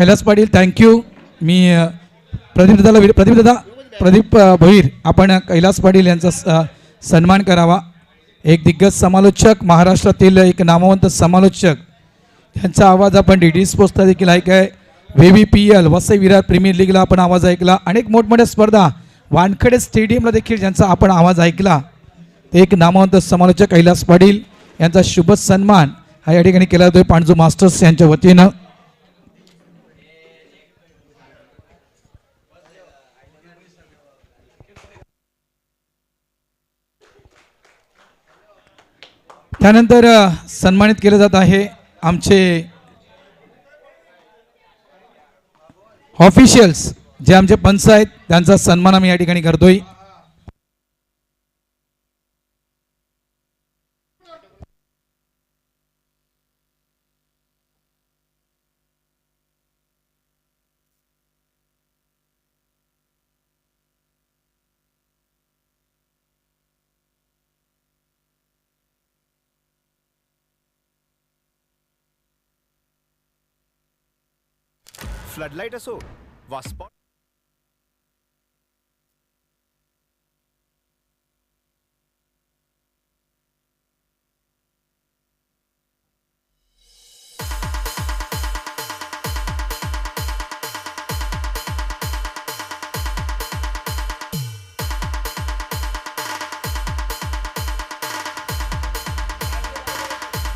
Kailas Patil thank you. मी प्रदीप भोईर आपण कैलास पाटील यांचा सन्मान करावा. एक दिग्गज समालोचक, महाराष्ट्रातील एक नामवंत समालोचक, त्यांचा आवाज आपण डी स्पोर्ट्सला देखील ऐक आहे. VVPL वसई विरार प्रीमियर लीगला आपण आवाज ऐकला. अनेक मोठमोठ्या स्पर्धा वानखेडे स्टेडियमला देखील ज्यांचा आपण आवाज ऐकला, ते एक नामवंत समालोचक कैलास पाटील यांचा शुभ सन्मान हा या ठिकाणी केला जातोय पांडू मास्टर्स यांच्या वतीनं. त्यानंतर सन्मानित केले जात आहे आमचे ऑफिशियल्स, जे आमचे पंच आहेत, त्यांचा सन्मान आम्ही या ठिकाणी करतोय. फ्लडलाईट असो वा स्पॉट,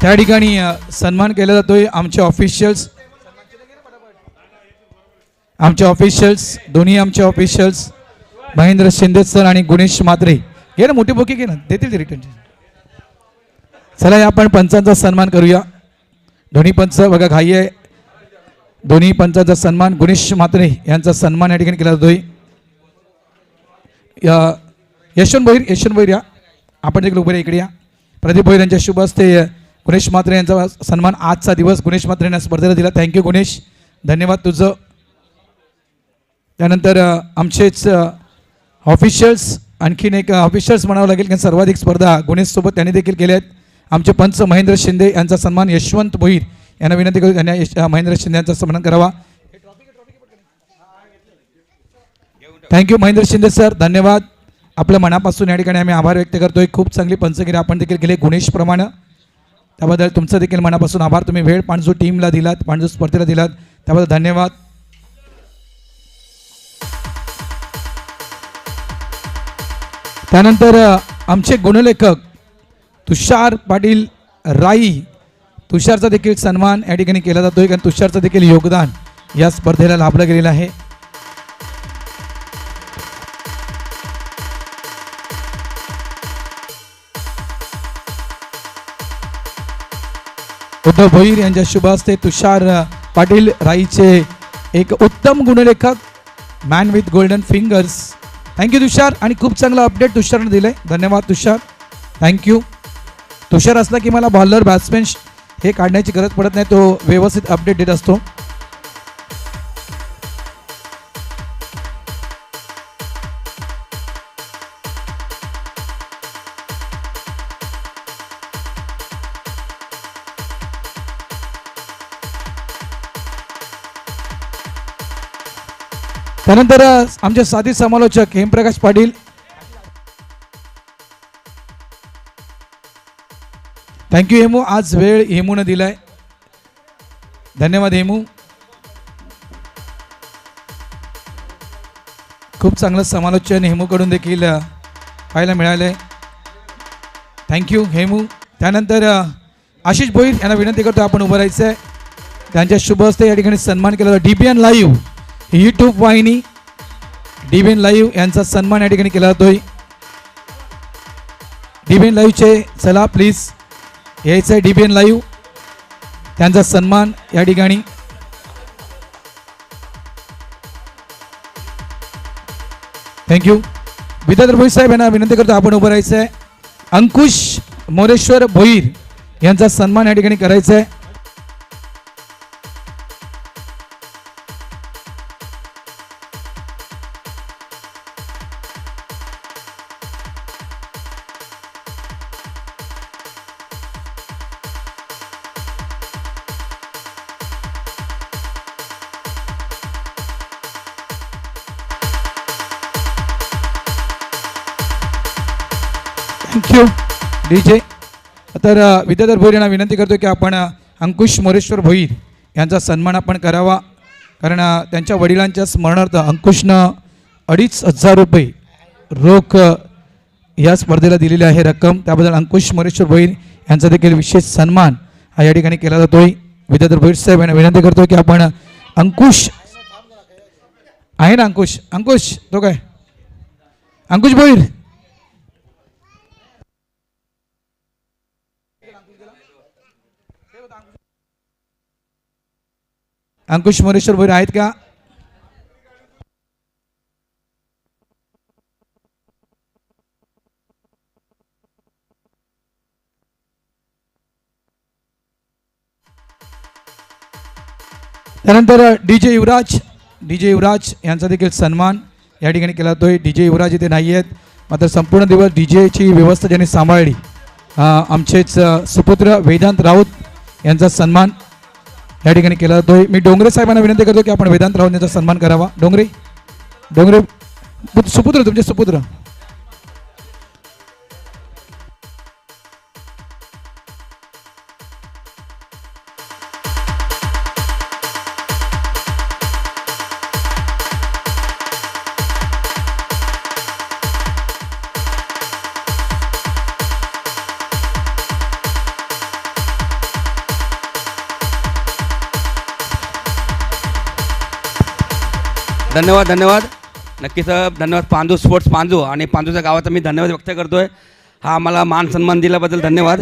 त्या ठिकाणी सन्मान केला जातोय आमचे ऑफिशियल्स. दोन्ही आमचे ऑफिशियल्स महेंद्र शिंदे सर आणि गुणेश मात्रे. घे ना मोठी बोकी, घे ना, देतील ते रिटर्न. चला या आपण पंचांचा सन्मान करूया. दोन्ही पंच बघा घाई आहे. दोन्ही पंचांचा सन्मान, गुणेश मात्रे यांचा सन्मान या ठिकाणी केला जातोय. यशवंत भोईर या, आपण देखील उभे इकडे या. प्रदीप भोईर यांच्या शुभ हस्ते गुणेश मात्रे यांचा सन्मान आजचा दिवस गुणेश मात्रे यांना स्पर्धेला दिला. थँक्यू गुणेश, धन्यवाद तुझं. त्यानंतर आमचेच ऑफिशियल्स, आणखीन एक ऑफिशियल्स म्हणावं लागेल, कारण सर्वाधिक स्पर्धा गुणेशसोबत त्यांनी देखील केल्या आहेत. आमचे पंच महेंद्र शिंदे यांचा सन्मान यशवंत भोईर यांना विनंती करू त्यांना महेंद्र शिंदे यांचा सन्मान करावा. थँक्यू महेंद्र शिंदे सर, धन्यवाद. आपल्या मनापासून या ठिकाणी आम्ही आभार व्यक्त करतोय. खूप चांगली पंचगिरी आपण देखील केले गुणेशप्रमाणे, त्याबद्दल तुमचं देखील मनापासून आभार. तुम्ही वेळ पांडू टीमला दिलात, पांडू स्पर्धेला दिलात, त्याबद्दल धन्यवाद. त्यानंतर आमचे गुणलेखक तुषार पाटील राई, तुषारचा देखील सन्मान या ठिकाणी केला जातोय, कारण तुषारचं देखील योगदान या स्पर्धेला लाभलं गेलेलं आहे. उद्धव भोईर यांच्या शुभ हस्ते तुषार पाटील राईचे एक उत्तम गुणलेखक, man with golden fingers. Thank you Tushar, आणि खूप चांगलं अपडेट तुषारने दिलंय, धन्यवाद तुषार, थँक्यू. तुषार असला की मला बॉलर बॅट्समॅन हे काढण्याची गरज पडत नाही, तो व्यवस्थित अपडेट देत असतो. त्यानंतर आमचे साथी समालोचक हेमप्रकाश पाटील. थँक्यू हेमू, आज वेळ हेमून दिलाय, धन्यवाद हेमू. खूप चांगलं समालोचन हेमूकडून देखील पाहायला मिळालंय, थँक्यू हेमू. त्यानंतर आशिष भोईर यांना विनंती करतो आपण उभं राहायचं आहे. त्यांच्या शुभ हस्ते या ठिकाणी सन्मान केला जातो. DBN लाईव्ह यूट्यूब वाहिनी, DBN लाईव्ह यांचा सन्मान या ठिकाणी केला जातोय. DBN लाईव्हचे चला प्लीज यायचं आहे. DBN लाईव्ह त्यांचा सन्मान या ठिकाणी. थँक्यू. विद्याधर भोईर साहेब यांना विनंती करतो आपण उभं राहायचं आहे. अंकुश मोरेश्वर भोईर यांचा सन्मान या ठिकाणी करायचा आहे. Thank you DJ. तर विद्याधर भोईर यांना विनंती करतो की आपण अंकुश मोरेश्वर भोईर यांचा सन्मान आपण करावा, कारण त्यांच्या वडिलांच्या स्मरणार्थ अंकुशनं 2,500 रुपये रोख या स्पर्धेला दिलेली आहे रक्कम. त्याबद्दल अंकुश मोरेश्वर भोईर यांचा देखील विशेष सन्मान हा या ठिकाणी केला जातोय. विद्याधर भोईर साहेब यांना विनंती करतो की आपण अंकुश आहे ना, अंकुश तो काय अंकुश भोईर, अंकुश मोरेश्वर भोईर आहेत का? त्यानंतर DJ युवराज यांचा देखील सन्मान या ठिकाणी केला जातोय. DJ युवराज इथे नाही आहेत, मात्र संपूर्ण दिवस DJची व्यवस्था ज्यांनी सांभाळली आमचेच सुपुत्र वेदांत राऊत यांचा सन्मान या ठिकाणी केला जातोय. मी डोंगरे साहेबांना विनंती करतो की आपण वेदांत राऊत यांचा सन्मान करावा. डोंगरे सुपुत्र, तुमचे सुपुत्र. धन्यवाद नक्कीच धन्यवाद पांजू स्पोर्ट्स पांजू आणि पांजूच्या गावाचा मी धन्यवाद व्यक्त करतोय. हा आम्हाला मान सन्मान दिल्याबद्दल धन्यवाद.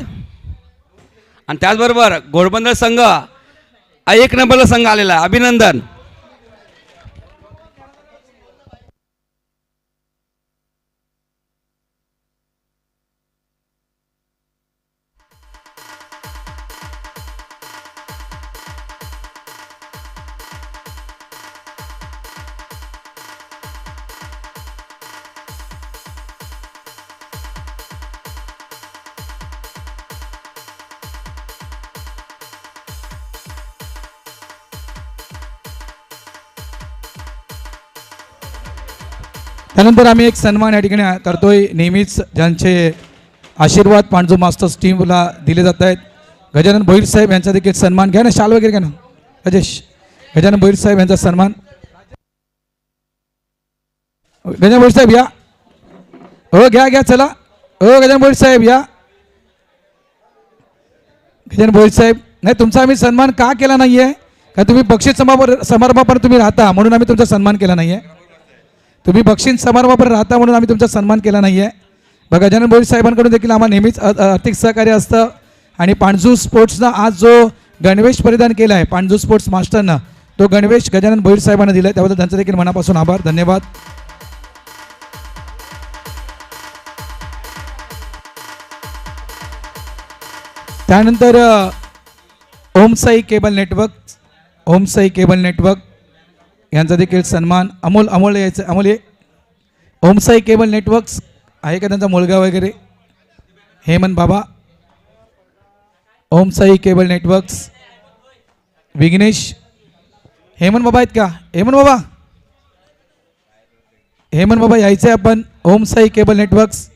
आणि त्याचबरोबर घोडबंदर संघ 1 नंबरला संघ आलेला आहे, अभिनंदन. त्यानंतर आम्ही एक सन्मान या ठिकाणी करतोय. नेहमीच ज्यांचे आशीर्वाद पांडू मास्टर्स टीमला दिले जात आहेत, गजानन भोईर साहेब यांचा देखील सन्मान घ्या ना, शाल वगैरे घ्या ना राजेश. गजानन भोईर साहेब यांचा सन्मान. गजानन भोईर साहेब या, हो घ्या चला, हो गजानन भोईर साहेब या. गजानन भोईर साहेब, नाही तुमचा आम्ही सन्मान का केला नाहीये, का तुम्ही बक्षीस समारंभापर्यंत तुम्ही राहता म्हणून आम्ही तुमचा सन्मान केला नाहीये. तुम्ही बक्षीस समारंभापर्यंत राहता म्हणून आम्ही तुमचा सन्मान केला नाहीये. बघा गजानन भोईर साहेबांकडून देखील आम्हाला नेहमीच आर्थिक सहकार्य असतं. आणि पांजू स्पोर्ट्सनं आज जो गणवेश परिधान केला आहे पांजू स्पोर्ट्स मास्टरनं, तो गणवेश गजानन भोईर साहेबांना दिला आहे, त्याबद्दल त्यांचं देखील मनापासून आभार, धन्यवाद. त्यानंतर ओमसाई केबल नेटवर्क यांचा देखील सन्मान. अमोल यायचं, अमोल ये. ओमसाई केबल नेटवर्क्स आहे का त्यांचा मुलगा वगैरे? हेमंत बाबा, ओमसाई केबल नेटवर्क्स, विघ्नेश. हेमंत बाबा आहेत का? हेमंत बाबा यायचं आहे आपण. Om Sai cable networks.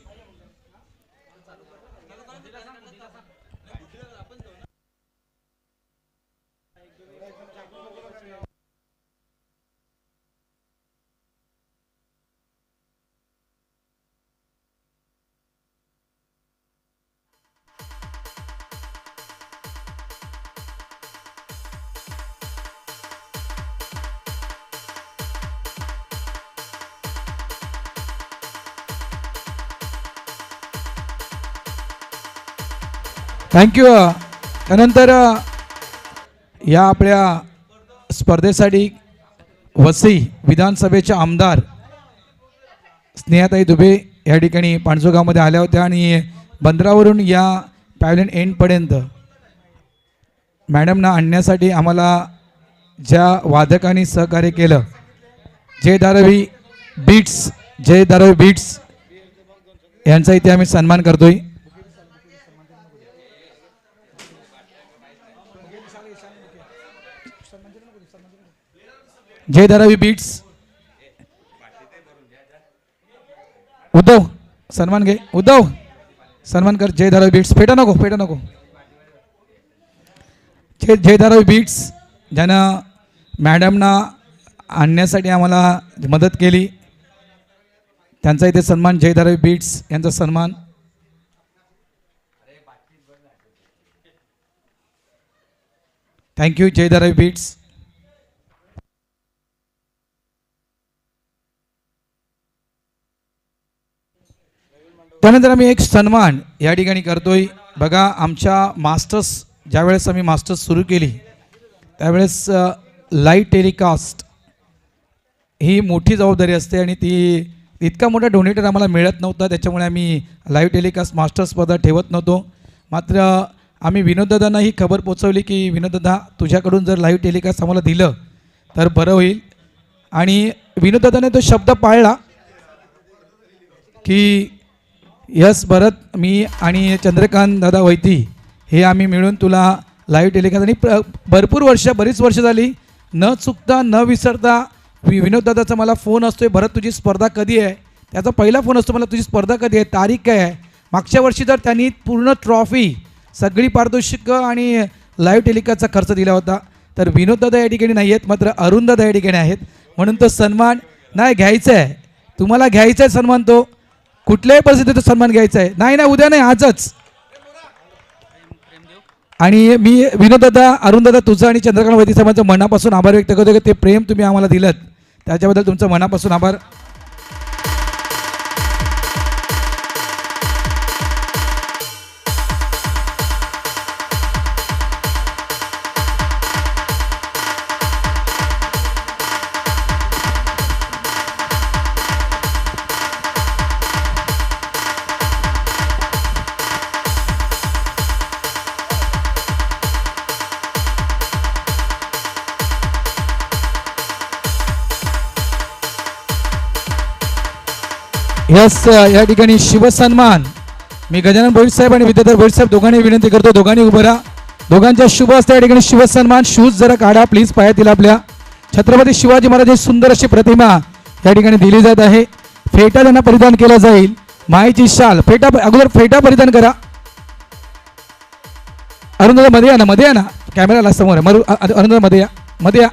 थँक्यू. त्यानंतर या आपल्या स्पर्धेसाठी वसई विधानसभेच्या आमदार स्नेहाताई दुबे या ठिकाणी पाणजोगावमध्ये आल्या होत्या आणि बंदरावरून या पॅव्हलियन एंडपर्यंत मॅडमना आणण्यासाठी आम्हाला ज्या वादकांनी सहकार्य केलं, जय धारावी बीट्स यांचा इथे आम्ही सन्मान करतोय. जय धारावी बीट्स, उद्धव सन्मान घे. उद्धव सन्मान कर. जय धारावी बीट्स. फेटा नको, फेटा नको. जय धारावी बीट्स ज्यानं मॅडमना आणण्यासाठी आम्हाला मदत केली, त्यांचा इथे सन्मान. जय धारावी बीट्स यांचा सन्मान. थँक्यू जय धारावी बीट्स. त्यानंतर आम्ही एक सन्मान या ठिकाणी करतोय. बघा, आमच्या मास्टर्स ज्यावेळेस आम्ही मास्टर्स सुरू केली त्यावेळेस लाईव्ह टेलिकास्ट ही मोठी जबाबदारी असते आणि ती इतका मोठा डोनेटर आम्हाला मिळत नव्हता, त्याच्यामुळे आम्ही लाईव्ह टेलिकास्ट मास्टर्स स्पर्धा ठेवत नव्हतो. मात्र आम्ही विनोददादांना ही खबर पोचवली की विनोददादा, तुझ्याकडून जर लाईव्ह टेलिकास्ट आम्हाला दिलं तर बरं होईल. आणि विनोददादाने तो शब्द पाळला की यस भरत, मी आणि चंद्रकांत दादा वैती हे आम्ही मिळून तुला लाईव्ह टेलिकास्ट. आणि भरपूर वर्ष, बरीच वर्ष झाली न चुकता न विसरता विनोददादाचा मला फोन असतोय, भरत तुझी स्पर्धा कधी आहे. त्याचा पहिला फोन असतो मला, तुझी स्पर्धा कधी आहे, तारीख काय आहे. मागच्या वर्षी तर त्यांनी पूर्ण ट्रॉफी, सगळी पारितोषिकं आणि लाईव्ह टेलिकास्टचा खर्च दिला होता. तर विनोददादा या ठिकाणी नाही आहेत, मात्र अरुणदादा या ठिकाणी आहेत, म्हणून तो सन्मान नाही घ्यायचा आहे. तुम्हाला घ्यायचा आहे सन्मान, तो कुठल्याही परिस्थितीत तो सन्मान घ्यायचा आहे. नाही नाही, उद्या नाही, आजच. आणि मी विनोददादा, अरुणदादा, तुझं आणि चंद्रकांत वैती साहेबांचं मनापासून आभार व्यक्त करतो की ते प्रेम तुम्ही आम्हाला दिलं, त्याच्याबद्दल तुमचं मनापासून आभार. यस, या ठिकाणी शिवसन्मान मी गजानन भोईर साहेब आणि विद्याधर भोईर साहेब दोघांनी विनंती करतो, दोघांनी उभं राहा. दोघांच्या शुभ असते या ठिकाणी शिवसन्मान. शूज जरा काढा प्लीज पायातील आपल्या. छत्रपती शिवाजी महाराजांची सुंदर अशी प्रतिमा या ठिकाणी दिली जात आहे. फेटा त्यांना परिधान केला जाईल. मायेची शाल, फेटा अगोदर फेटा परिधान करा. अरुणदादा मध्ये या ना, मध्ये या ना, कॅमेराला समोर आहे. अरुणदादा मध्ये या, मध्ये या.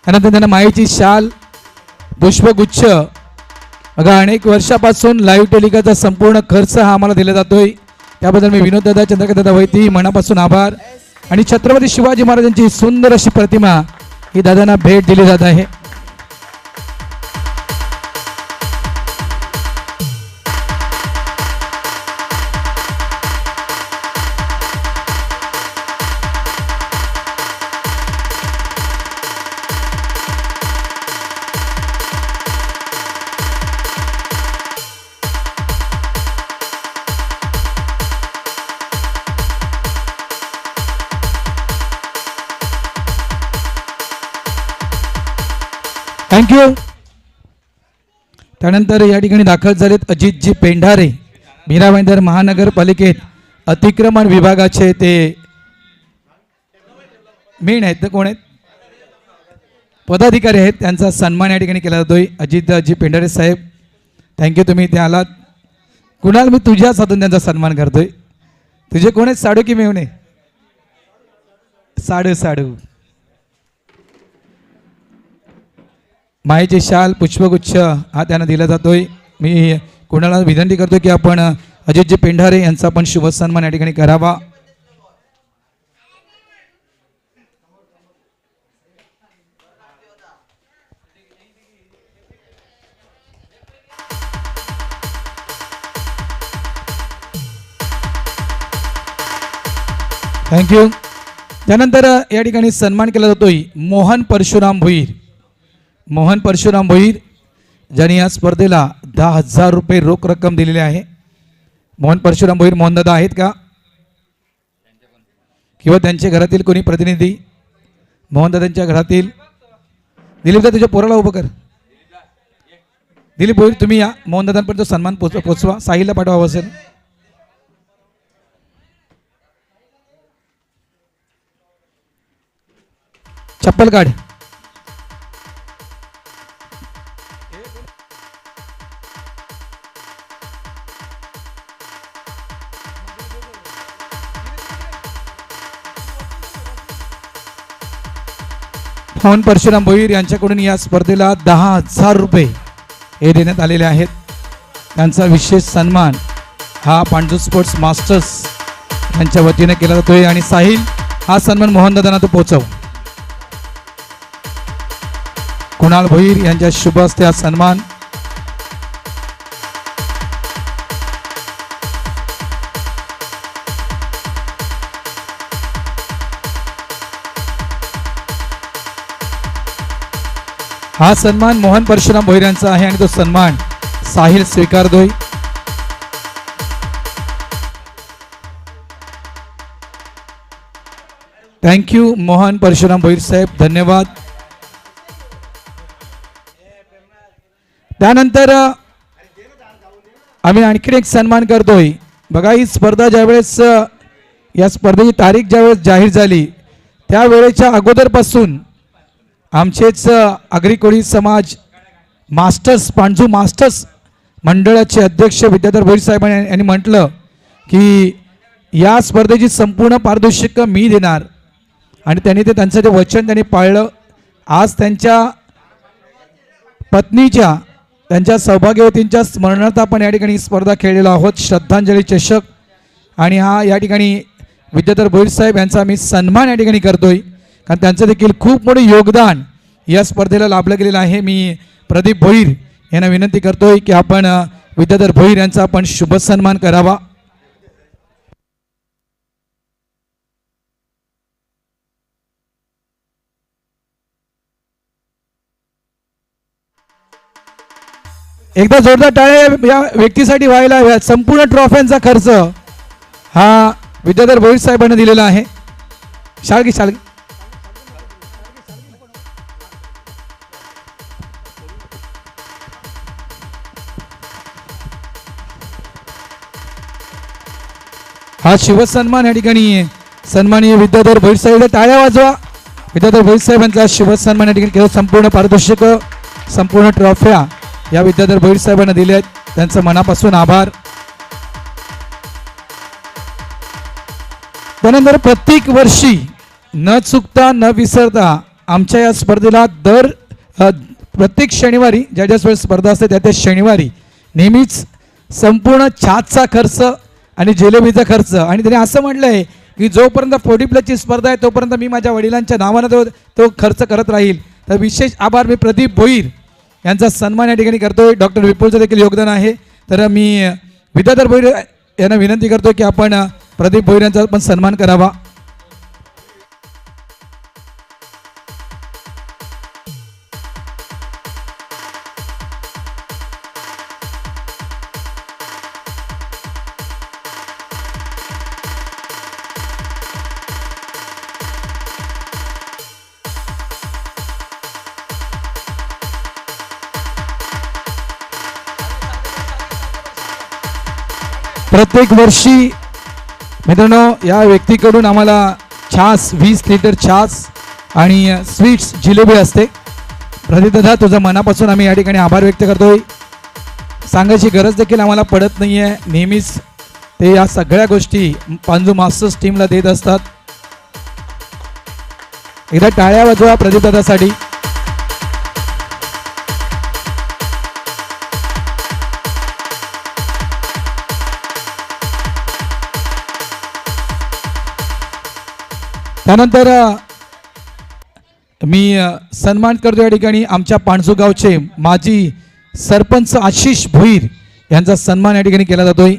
त्यानंतर त्यांना मायेची शाल, पुष्पगुच्छ. बघा, अनेक वर्षापासून लाईव्ह टेलिकास्टचा संपूर्ण खर्च हा आम्हाला दिला जातोय, त्याबद्दल मी विनोददादा, चंद्रकांतदादा वैती मनापासून आभार. आणि छत्रपती शिवाजी महाराजांची सुंदर अशी प्रतिमा ही दादांना भेट दिली जात आहे. थँक्यू. त्यानंतर या ठिकाणी दाखल झालेत अजितजी पेंढारे, मीरा भाईंदर महानगरपालिकेत अतिक्रमण विभागाचे ते मेन आहेत ना, कोण आहेत, पदाधिकारी आहेत, त्यांचा सन्मान या ठिकाणी केला जातोय. अजितजी पेंढारे साहेब, थँक्यू, तुम्ही इथे आलात. कुणाल, मी तुझ्या हातून त्यांचा सन्मान करतोय. तुझे कोण आहेत, साडू की मेवणे? साडू. साडू. मायेची शाल, पुष्पगुच्छ हा त्यांना दिला जातोय. मी कोणाला विनंती करतो की आपण अजितजी पेंढारे यांचा पण शुभ सन्मान या ठिकाणी करावा. थँक्यू. त्यानंतर या ठिकाणी सन्मान केला जातोय मोहन परशुराम भोईर. मोहन परशुराम भोईर ज्यांनी या स्पर्धेला 10,000 रुपये रोख रक्कम दिलेली आहे. मोहन परशुराम भोईर, मोहनदादा आहेत का, किंवा त्यांच्या घरातील कोणी प्रतिनिधी? मोहनदादांच्या घरातील दिलीपदा, तुझ्या पोराला उभं कर. दिलीप भोईर, तुम्ही या, मोहनदादांपर्यंत सन्मान पोचवा. साहिलला पाठवावं असेल. चप्पल काढ. मोहन परशुराम भोईर यांच्याकडून या स्पर्धेला 10,000 रुपये हे देण्यात आलेले आहेत. त्यांचा विशेष सन्मान हा पांडू स्पोर्ट्स मास्टर्स यांच्या वतीने केला जातोय. आणि साहिल हा सन्मान मोहनदादांना तो पोहोचव. कुणाल भोईर यांच्या शुभ हस्ते हा सन्मान. हा सन्मान मोहन परशुराम भोईर यांचा आहे आणि तो सन्मान साहिल स्वीकारतोय. थँक्यू मोहन परशुराम भोईर साहेब, धन्यवाद. त्यानंतर आम्ही आणखीन एक सन्मान करतोय. बघा, ही स्पर्धा ज्यावेळेस या स्पर्धेची तारीख ज्यावेळेस जाहीर झाली त्यावेळेच्या अगोदरपासून आमचेच आगरी कोळी समाज मास्टर्स पांडू मास्टर्स मंडळाचे अध्यक्ष विद्याधर भोईर साहेब यांनी म्हटलं की या स्पर्धेची संपूर्ण पारितोषिक मी देणार आणि त्यांनी त्यांचं जे वचन त्यांनी पाळलं. आज त्यांच्या पत्नीच्या त्यांच्या सौभाग्यवतींच्या स्मरणार्थ आपण या ठिकाणी स्पर्धा खेळलेलो आहोत, श्रद्धांजली चषक. आणि हा या ठिकाणी विद्याधर भोईर साहेब यांचा मी सन्मान या ठिकाणी करतोय कारण त्यांचं देखील खूप मोठे योगदान या स्पर्धेला लाभलं गेलेलं आहे. मी प्रदीप भोईर यांना विनंती करतोय की आपण विद्याधर भोईर यांचा आपण शुभ सन्मान करावा. एकदा जोरदार टाळ्या या व्यक्तीसाठी व्हायला हव्यात. संपूर्ण ट्रॉफ्यांचा खर्च हा विद्याधर भोईर साहेबांना दिलेला आहे. शाळगी शाळगी हा शिवसन्मान या ठिकाणी सन्माननीय विद्याधर भोईर साहेब, टाळ्या वाजवा. विद्याधर भोईर साहेबांचा शिवसन्मान या ठिकाणी केलं. संपूर्ण पारितोषिक संपूर्ण ट्रॉफ्या या विद्याधर भोईर साहेबांना दिल्या आहेत, त्यांचं मनापासून आभार. त्यानंतर प्रत्येक वर्षी न चुकता न विसरता आमच्या या स्पर्धेला प्रत्येक शनिवारी ज्या ज्या वेळेस स्पर्धा असते त्या त्या शनिवारी नेहमीच संपूर्ण छातचा खर्च आणि जिलेबीचा खर्च. आणि त्याने असं म्हटलं आहे की जोपर्यंत 40 प्लसची स्पर्धा आहे तोपर्यंत मी माझ्या वडिलांच्या नावानं तो खर्च करत राहील. तर विशेष आभार मी प्रदीप भोईर यांचा सन्मान या ठिकाणी करतोय. डॉक्टर विपुलचं देखील योगदान आहे. तर मी विद्याधर भोईर यांना विनंती करतो की आपण प्रदीप भोईर यांचा पण सन्मान करावा. प्रत्येक वर्षी मित्रांनो या व्यक्तीकडून आम्हाला छास 20 लिटर छास आणि स्वीट्स जिलेबी असते. प्रदीप दादा, तुझं मनापासून आम्ही या ठिकाणी आभार व्यक्त करतोय. सांगायची गरज देखील आम्हाला पडत नाही आहे. नेहमीच ते या सगळ्या गोष्टी पांडू मास्टर्स टीमला देत असतात. एकदा टाळ्या वाजवा प्रदीप दादासाठी. त्यानंतर मी सन्मान करतो या ठिकाणी आमच्या पाणजू गावचे माजी सरपंच आशिष भोईर यांचा सन्मान या ठिकाणी केला जातोय.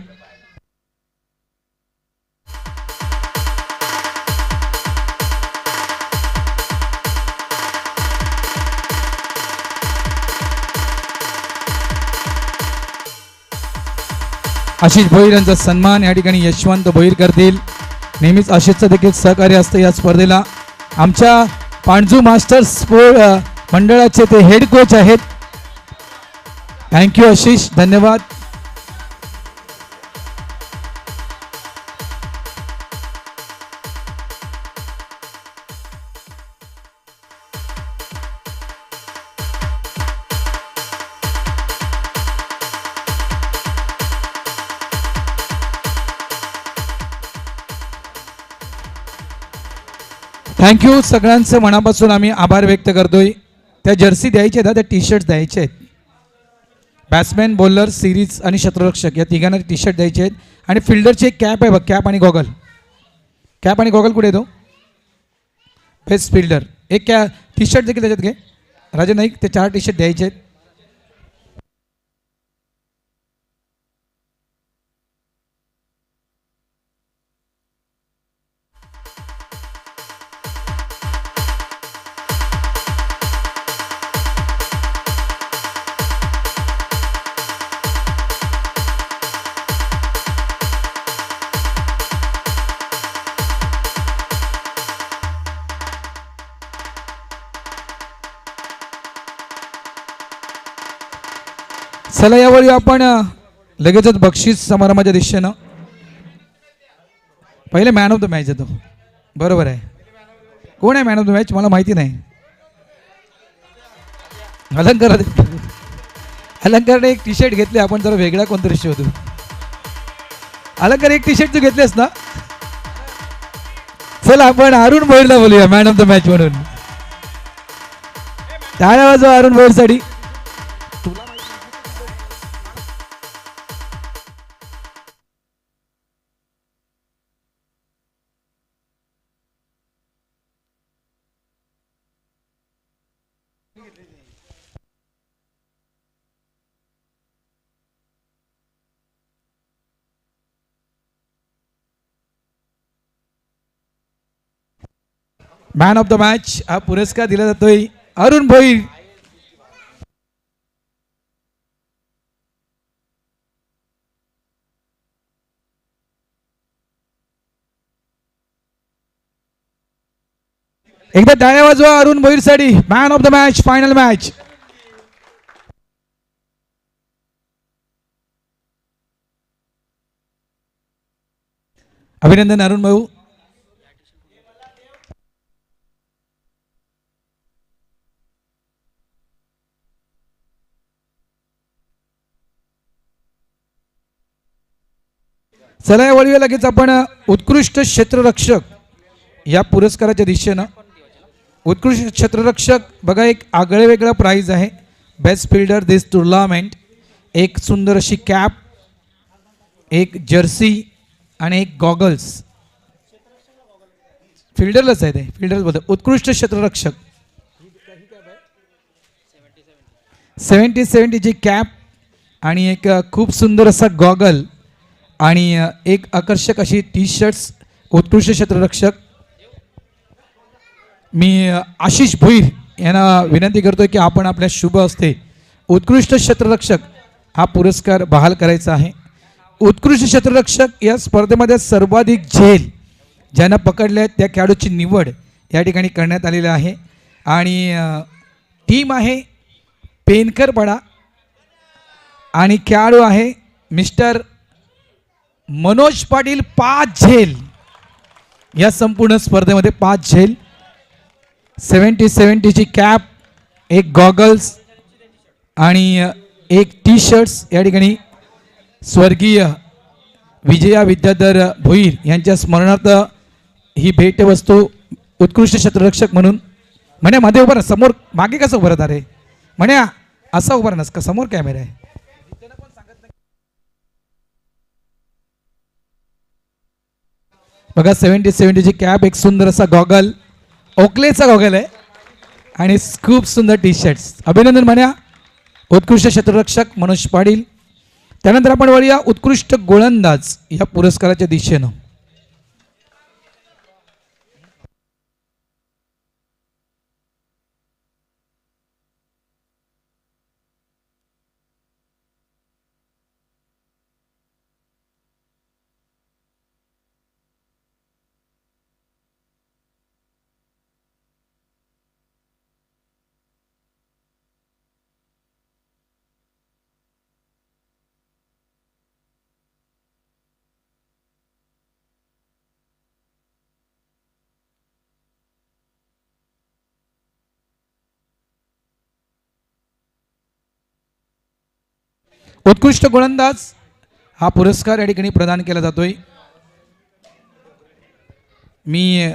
आशिष भोईर यांचा सन्मान या ठिकाणी यशवंत भोईर करतील. नेहमीच आशिषचं देखील सहकार्य असतं या स्पर्धेला. आमच्या पांडू मास्टर्स स्पोर्ट मंडळाचे ते हेड कोच आहेत. थँक्यू आशिष, धन्यवाद. थँक्यू सगळ्यांचं मनापासून आम्ही आभार व्यक्त करतोय. त्या जर्सी द्यायच्या आहेत, त्या टी शर्ट द्यायचे आहेत. बॅट्समॅन, बॉलर, सिरीज आणि क्षेत्ररक्षक या तिघांना टी शर्ट द्यायचे आहेत. आणि फिल्डरची एक कॅप आहे बघ, कॅप आणि गॉगल. कॅप आणि गॉगल कुठे येतो? बेस्ट फिल्डर एक टी शर्ट देखील त्याच्यात घे राजे नाईक. ते 4 टी शर्ट द्यायचे आहेत. चला यावेळी आपण लगेचच बक्षीस समारंभाच्या दिशेनं पहिले मॅन ऑफ द मॅच येतो. बरोबर आहे. कोण आहे मॅन ऑफ द मॅच? मला माहिती नाही. अलंकारने एक टी शर्ट घेतले. आपण जरा वेगळा कोणतरी शोधू. अलंकार एक टी शर्ट तू घेतलेस ना? चला आपण अरुण भोईरला बोलूया मॅन ऑफ द मॅच म्हणून. टाळ्या वाजवा अरुण भोईरसाठी. मॅन ऑफ द मॅच हा पुरस्कार दिला जातोय अरुण भोईर. एकदा टाळ्या वाजवा अरुण भोईर साठी. Man of the match, final match. अभिनंदन अरुण भाऊ. चला या वळीवर लगेच आपण उत्कृष्ट क्षेत्ररक्षक या पुरस्काराच्या दिशेनं. उत्कृष्ट क्षेत्ररक्षक बघा एक आगळं वेगळं प्राईज आहे. बेस्ट फिल्डर दिस टुर्नामेंट. एक सुंदर अशी कॅप, एक जर्सी आणि एक गॉगल्स. फिल्डरलाच आहे ते, फिल्डर बोलतो. उत्कृष्ट क्षेत्ररक्षक 70-70ची कॅप आणि एक खूप सुंदर असा गॉगल आणि एक आकर्षक अशी टी शर्ट्स. उत्कृष्ट क्षेत्ररक्षक. मी आशिष भोईर यांना विनंती करतोय की आपण आपल्या शुभ हस्ते उत्कृष्ट क्षेत्ररक्षक हा पुरस्कार बहाल करायचा आहे. उत्कृष्ट क्षेत्ररक्षक या स्पर्धेमध्ये सर्वाधिक झेल ज्यांना पकडले आहेत त्या खेळाडूची निवड या ठिकाणी करण्यात आलेली आहे. आणि टीम आहे पेनकरपडा आणि खेळाडू आहे मिस्टर मनोज पाटील. 5 झेल या संपूर्ण स्पर्धेमध्ये, 5 झेल. 70-70ची कॅप, एक गॉगल्स आणि एक टी शर्ट्स या ठिकाणी स्वर्गीय विजया विद्याधर भोईर यांच्या स्मरणार्थ ही भेटवस्तू उत्कृष्ट क्षेत्ररक्षक म्हणून. म्हणे मध्ये उभं राहा. समोर मागे कसं उभं राहत? अरे म्हणे असा उभं राहणार का? समोर कॅमेरा आहे. बघा 70-70ची कॅप, एक सुंदर असा गॉगल, ओकलेचा गॉगल आहे आणि खूप सुंदर टी शर्ट्स. अभिनंदन म्हणा उत्कृष्ट क्षेत्ररक्षक मनोज पाटील. त्यानंतर आपण वळूया उत्कृष्ट गोलंदाज या पुरस्काराच्या दिशेनं. उत्कृष्ट गोलंदाज हा पुरस्कार या ठिकाणी प्रदान केला जातोय. मी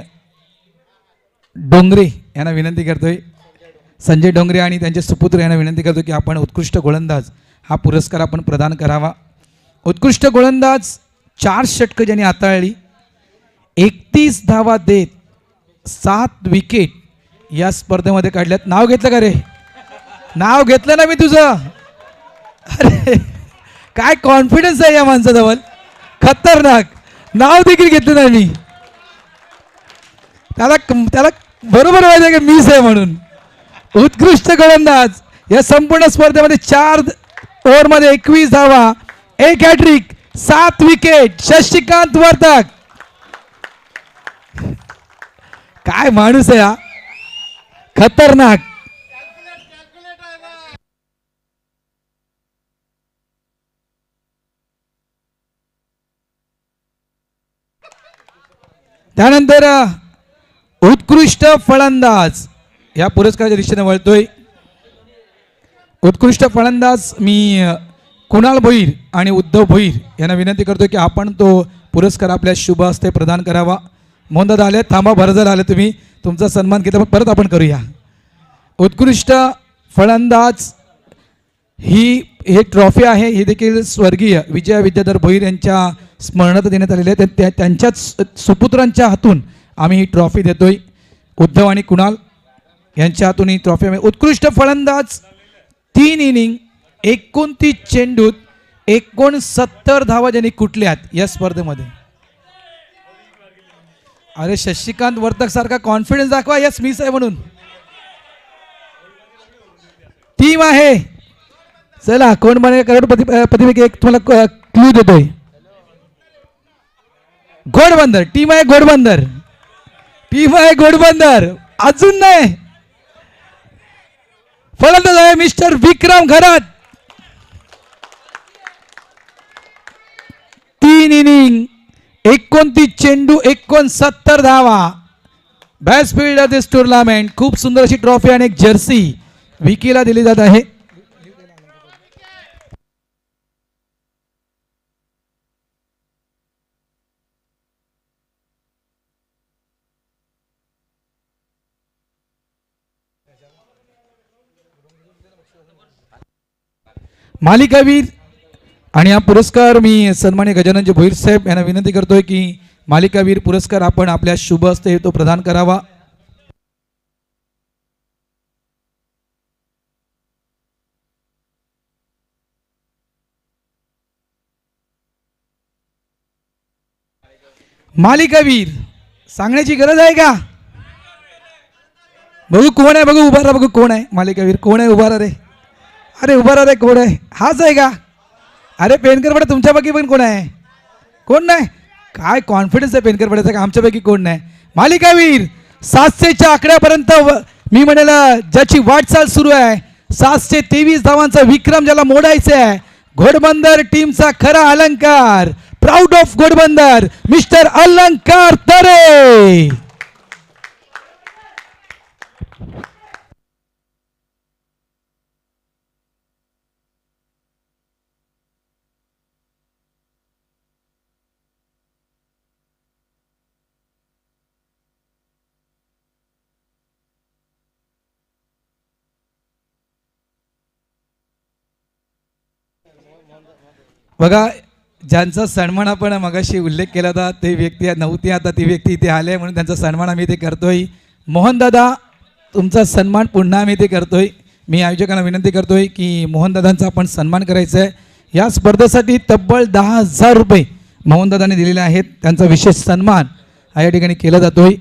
डोंगरे यांना विनंती करतोय, संजय डोंगरे आणि त्यांचे सुपुत्र यांना विनंती करतो की आपण उत्कृष्ट गोलंदाज हा पुरस्कार आपण प्रदान करावा. उत्कृष्ट गोलंदाज 4 षटकं ज्यांनी हाताळली, 31 धावा देत 7 विकेट या स्पर्धेमध्ये काढल्यात. नाव घेतलं का रे? नाव घेतलं ना मी तुझं. अरे काय कॉन्फिडन्स आहे या माणसाजवळ, खतरनाक. नाव देखील घेतलं नाही मी. त्याला बरोबर माहिती आहे की मीच आहे म्हणून. उत्कृष्ट गोलंदाज या संपूर्ण स्पर्धेमध्ये 4 ओव्हरमध्ये 21 धावा, 1 हॅट्रिक, 7 विकेट, शशिकांत वर्तक. काय माणूस आहे हा, खतरनाक. त्यानंतर उत्कृष्ट फलंदाज या पुरस्काराच्या दिशेने वळतोय. उत्कृष्ट फलंदाज मी कुणाल भोईर आणि उद्धव भोईर यांना विनंती करतो की आपण तो पुरस्कार आपल्या शुभ हस्ते प्रदान करावा. मोहनदादा आले, थांबा, बरं झालं आले तुम्ही, तुमचा सन्मान केला, परत आपण करूया. उत्कृष्ट फलंदाज ही ट्रॉफी आहे, ही देखील स्वर्गीय विजय विद्याधर भोईर यांच्या स्मरणार्थ देण्यात आलेली आहे. त्यांच्याच सुपुत्रांच्या हातून आम्ही ही ट्रॉफी देतोय. उद्धव आणि कुणाल यांच्या हातून ही ट्रॉफी. उत्कृष्ट फलंदाज 3 इनिंग 29 चेंडूत 69 धावा ज्यांनी कुठल्यात या स्पर्धेमध्ये. अरे शशिकांत वर्तक सारखा कॉन्फिडन्स दाखवा, यस मीच आहे म्हणून. टीम आहे, चला कोण बने करोडपती एक तुम्हाला क्लू देतोय. घोडबंदर टीम आहे, घोडबंदर टीम आहे, घोडबंदर. अजून नाही. फलंदाज आहे मिस्टर विक्रम घरात. 3 इनिंग 29 चेंडू 69 धावा. बेस्ट फील्डर दिस टुर्नामेंट. खूप सुंदर अशी ट्रॉफी आणि एक जर्सी विकीला दिली जात आहे. मालिकावीर आणि हा पुरस्कार मी सन्मान्य गजाननजी भोईर साहेब यांना विनंती करतोय की मालिकावीर पुरस्कार आपण आपल्या शुभ हस्ते तो प्रदान करावा. मालिकावीर सांगण्याची गरज आहे का? बघू कोण आहे, बघू उभा राहा, बघू कोण आहे मालिकावीर. कोण आहे उभा राहा रे? अरे उभा राहा रे, कोण आहे? हाच आहे का? अरे पेनकर पडा, तुमच्यापैकी पण कोण आहे? कोण नाही? काय कॉन्फिडन्स आहे पेनकर पडायचा का? आमच्यापैकी कोण नाही. मालिकावीर 700च्या आकड्यापर्यंत मी म्हणेल ज्याची वाटचाल सुरू आहे. 723 धावांचा विक्रम ज्याला मोडायचा आहे. घोडबंदर टीमचा खरा अलंकार, प्राऊड ऑफ घोडबंदर मिस्टर अलंकार तरे. बघा ज्यांचा सन्मान आपण मगाशी उल्लेख केला होता ते व्यक्ती नव्हती, आता ती व्यक्ती इथे आले म्हणून त्यांचा सन्मान आम्ही इथे करतोय. मोहनदादा तुमचा सन्मान पुन्हा आम्ही इथे करतोय. मी आयोजकांना विनंती करतोय की मोहनदादांचा आपण सन्मान करायचा आहे. या स्पर्धेसाठी तब्बल 10,000 रुपये मोहनदादांनी दिलेले आहेत. त्यांचा विशेष सन्मान या ठिकाणी केला जातोय.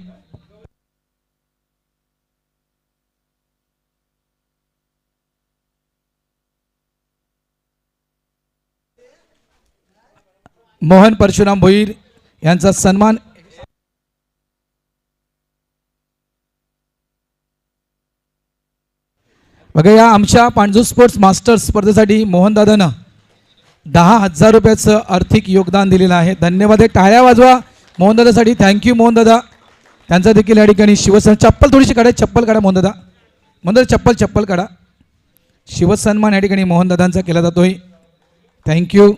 मोहन परशुराम भोईर यांचा सन्मान. बघा या आमच्या पांडू स्पोर्ट्स मास्टर्स स्पर्धेसाठी मोहनदादानं 10,000 रुपयाचं आर्थिक योगदान दिलेलं आहे. धन्यवाद. टाळ्या वाजवा मोहनदादासाठी. थँक्यू मोहनदादा. त्यांचा देखील या ठिकाणी शिवसन्मान. चप्पल थोडीशी काढा, चप्पल काढा मोहनदादा. मोहनदादा चप्पल काढा. शिवसन्मान या ठिकाणी मोहनदादांचा केला जातोय. थँक्यू.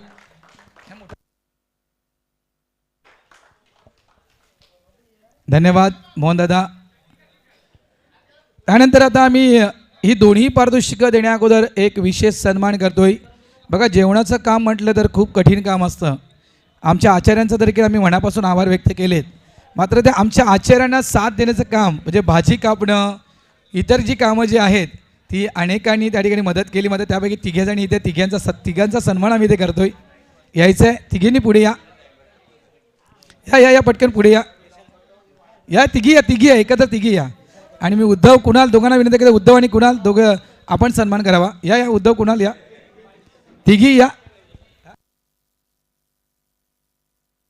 धन्यवाद मोहनदादा. त्यानंतर आता आम्ही ही दोन्ही पारितोषिकं देण्या अगोदर एक विशेष सन्मान करतोय. बघा, जेवणाचं काम म्हटलं तर खूप कठीण काम असतं. आमच्या आचार्यांचं देखील आम्ही मनापासून आभार व्यक्त केलेत. मात्र ते आमच्या आचार्यांना साथ देण्याचं काम म्हणजे भाजी कापणं, इतर जी कामं जी आहेत ती अनेकांनी त्या ठिकाणी मदत केली. मात्र त्यापैकी तिघेजणी इथे तिघांचा सन्मान आम्ही इथे करतोय. यायचं आहे तिघींनी पुढे या. या पटकन पुढे या तिघी या एकत्र तिघी या. आणि मी उद्धव कुणाल दोघांना विनंती करतो, उद्धव आणि कुणाल दोघं आपण सन्मान करावा. या उद्धव कुणाल या, तिघी या,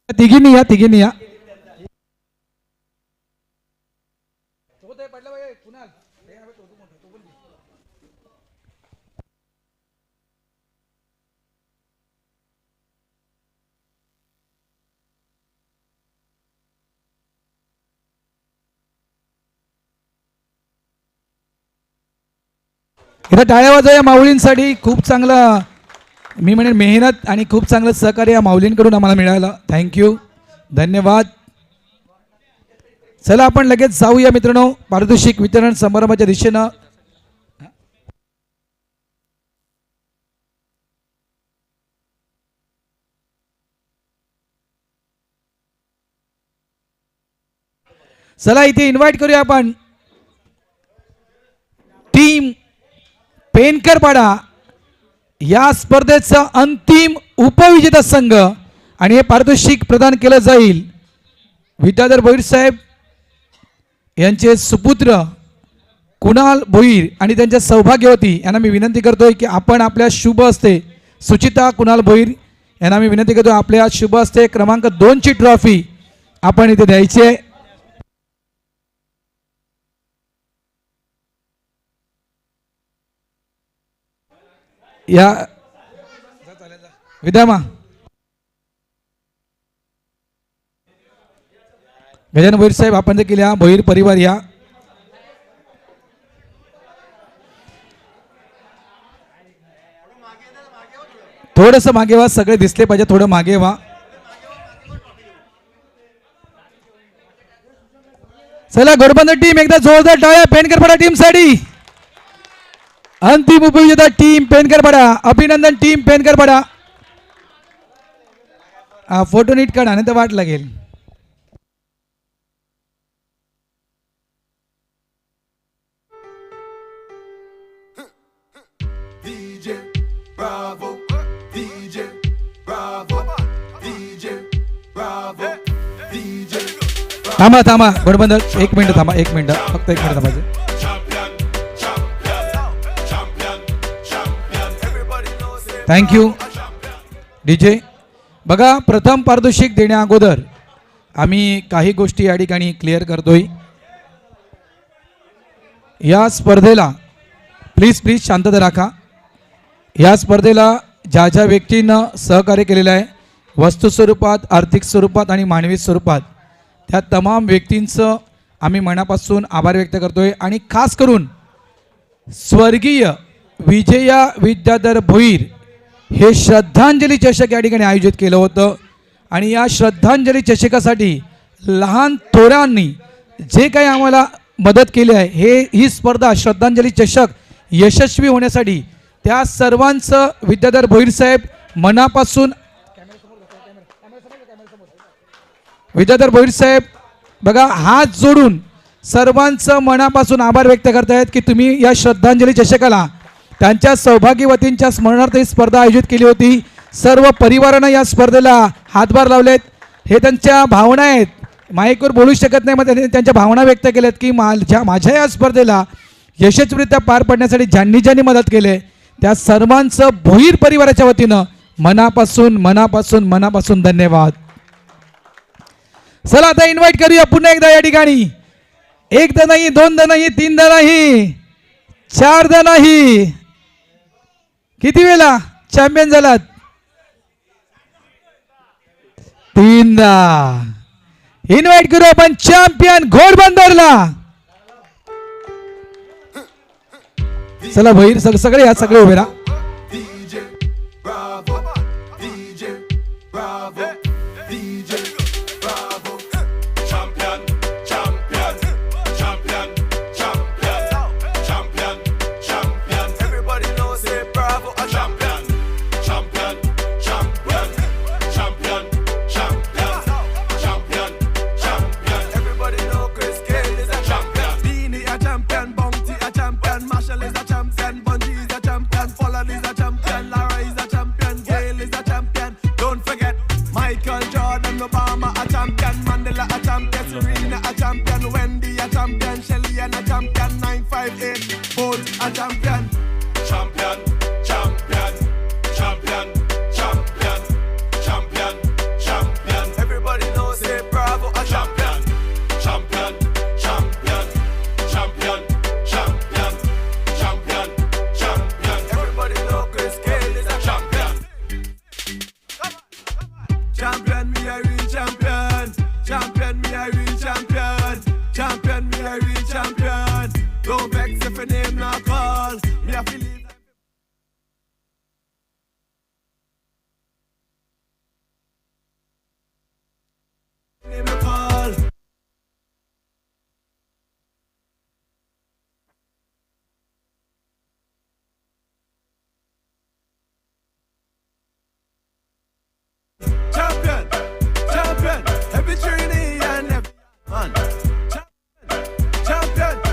तिघींनी या. इथं टाळ्या वाजवा या माऊलींसाठी. खूप चांगलं मी म्हणेन मेहनत आणि खूप चांगलं सहकार्य या माऊलींकडून आम्हाला मिळालं. थँक्यू, धन्यवाद. चला आपण लगेच जाऊया मित्रांनो पारितोषिक वितरण समारंभाच्या दिशेनं. चला इथे इन्व्हाइट करूया आपण टीम पेनकरपाडा या स्पर्धेचा अंतिम उपविजेता संघ. आणि हे पारितोषिक प्रदान केलं जाईल विद्याधर भोईर साहेब यांचे सुपुत्र कुणाल भोईर आणि त्यांच्या सौभाग्यवती यांना मी विनंती करतोय की आपण आपल्या शुभ हस्ते सुचिता कुणाल भोईर यांना मी विनंती करतोय आपल्या शुभ हस्ते क्रमांक 2 ची ट्रॉफी आपण इथे द्यायची आहे. या विद्यामा गजानन भोईर साहेब आपण देखील या. भोईर परिवार या. थोडंसं मागे व्हा, सगळे दिसले पाहिजे. थोडं मागे व्हा. चला घोडबंदर टीम एकदा जोरदार टाळ्या पेनकरपाडा टीम साठी. अंतिम उपविजेता टीम पेनकरपाडा. अभिनंदन टीम पेनकरपाडा. फोटो नीट काढा नाही तर वाट लागेल. थांबा घोडबंदर एक मिनिट थांबा. फक्त एक मिनिट थांबायचं. Thank you DJ. बघा, प्रथम पारितोषिक देण्या अगोदर आम्ही काही गोष्टी या ठिकाणी क्लिअर करतोय. या स्पर्धेला प्लीज शांतता राखा. या स्पर्धेला ज्या ज्या व्यक्तींना सहकार्य केलेलं आहे वस्तू स्वरूपात, आर्थिक स्वरूपात आणि मानवी स्वरूपात, त्या तमाम व्यक्तींचं आम्ही मनापासून आभार व्यक्त करतोय. आणि खास करून स्वर्गीय विजया विद्याधर भोईर हे श्रद्धांजली चषक या ठिकाणी आयोजित केलं होतं. आणि या श्रद्धांजली चषकासाठी लहान थोरांनी जे काही आम्हाला मदत केली आहे, ही स्पर्धा श्रद्धांजली चषक यशस्वी होण्यासाठी त्या सर्वांचं विद्याधर भोईर साहेब मनापासून, विद्याधर भोईर साहेब बघा हात जोडून सर्वांचं मनापासून आभार व्यक्त करतायत की तुम्ही या श्रद्धांजली चषकाला त्यांच्या सौभाग्यवतींच्या स्मरणार्थ ही स्पर्धा आयोजित केली होती. सर्व परिवारानं या स्पर्धेला हातभार लावलेत. हे त्यांच्या भावना आहेत, माईकवर बोलू शकत नाही, मग त्यांनी त्यांच्या भावना व्यक्त केल्यात की माझ्या या स्पर्धेला यशस्वीरित्या पार पडण्यासाठी ज्यांनी मदत केली त्या सर्वांचं भोईर परिवाराच्या वतीनं मनापासून धन्यवाद. चला आता इन्व्हाइट करूया पुन्हा एकदा या ठिकाणी. एकदा नाही, दोनदा नाही, तीनदा नाही, चारदा नाही, किती वेळा चॅम्पियन झालात? तीनदा. इन्व्हाइट करू आपण चॅम्पियन घोडबंदरला. चला भैर सगळे या, सगळे उभे राहा. and a champion 958. Both a champion.